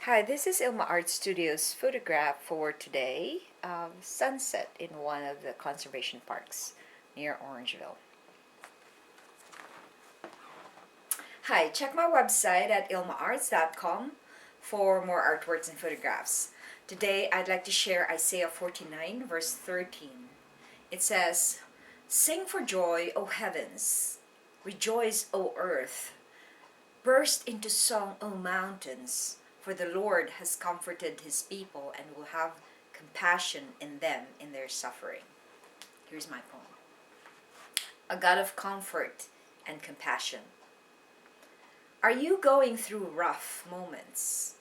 Hi, this is Ilma Art Studios photograph for today of sunset in one of the conservation parks near Orangeville. Hi, check my website at ilmaarts.com for more artworks and photographs. Today I'd like to share Isaiah 49 verse 13. It says, "Sing for joy, O heavens, rejoice, O earth, burst into song, O mountains, for the Lord has comforted his people and will have compassion in them in their suffering." Here's my poem. A God of comfort and compassion. Are you going through rough moments?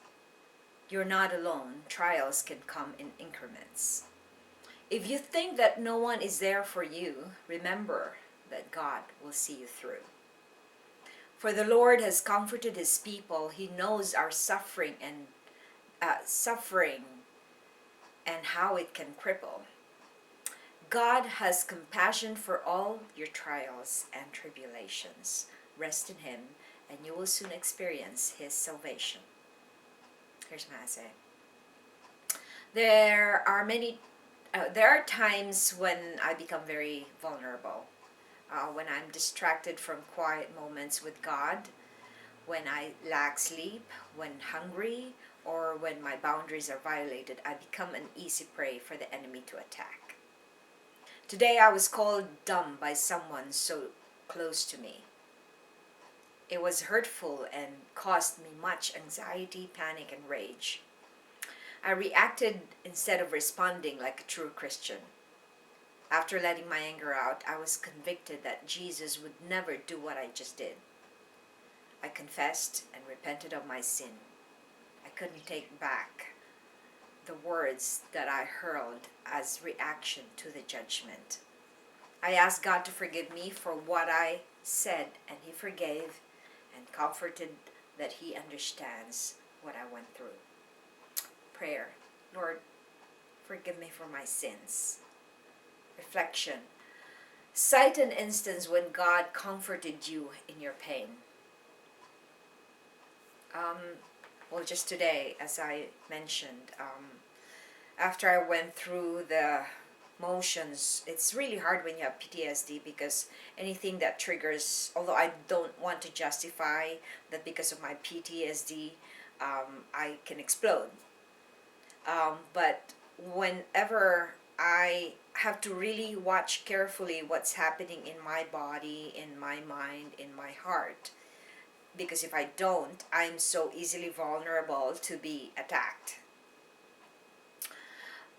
You're not alone. Trials can come in increments. If you think that no one is there for you, remember that God will see you through. For the Lord has comforted his people. He knows our suffering and how it can cripple. God has compassion for all your trials and tribulations. Rest in him, and you will soon experience his salvation. Here's my essay. There are times when I become very vulnerable. When I'm distracted from quiet moments with God, when I lack sleep, when hungry, or when my boundaries are violated, I become an easy prey for the enemy to attack. Today I was called dumb by someone so close to me. It was hurtful and caused me much anxiety, panic, and rage. I reacted instead of responding like a true Christian. After letting my anger out, I was convicted that Jesus would never do what I just did. I confessed and repented of my sin. I couldn't take back the words that I hurled as reaction to the judgment. I asked God to forgive me for what I said, and he forgave and comforted that he understands what I went through. Prayer. Lord, forgive me for my sins. Reflection. Cite an instance when God comforted you in your pain. Just today, as I mentioned, after I went through the motions, it's really hard when you have PTSD because anything that triggers, although I don't want to justify that because of my PTSD, I can explode. But whenever I have to really watch carefully what's happening in my body, in my mind, in my heart, because if I don't, I'm so easily vulnerable to be attacked.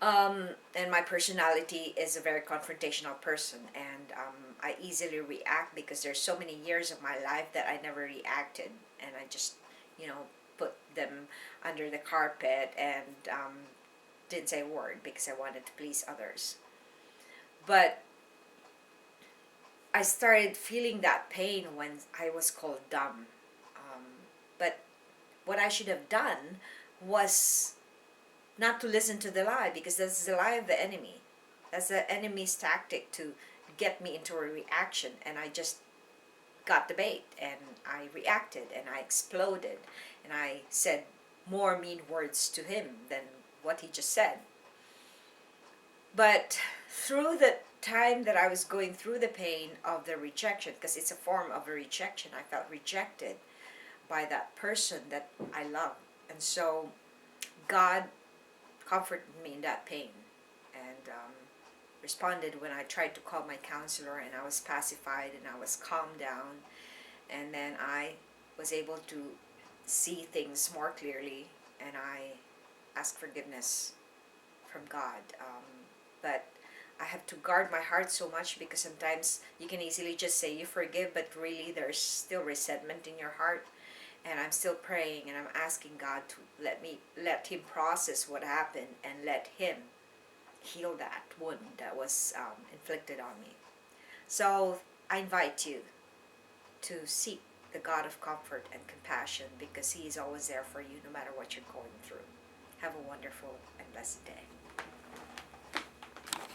And my personality is a very confrontational person, and I easily react because there's so many years of my life that I never reacted, and I just, put them under the carpet and didn't say a word because I wanted to please others. But I started feeling that pain when I was called dumb. But what I should have done was not to listen to the lie, because that's the lie of the enemy. That's the enemy's tactic to get me into a reaction, and I just got the bait and I reacted and I exploded and I said more mean words to him than what he just said. But through the time that I was going through the pain of the rejection, because it's a form of a rejection, I felt rejected by that person that I love. And so God comforted me in that pain and responded when I tried to call my counselor, and I was pacified and I was calmed down, and then I was able to see things more clearly, and I asked forgiveness from God. But I have to guard my heart so much, because sometimes you can easily just say you forgive, but really there's still resentment in your heart. And I'm still praying and I'm asking God to let him process what happened and let him heal that wound that was inflicted on me. So I invite you to seek the God of comfort and compassion, because he is always there for you no matter what you're going through. Have a wonderful and blessed day.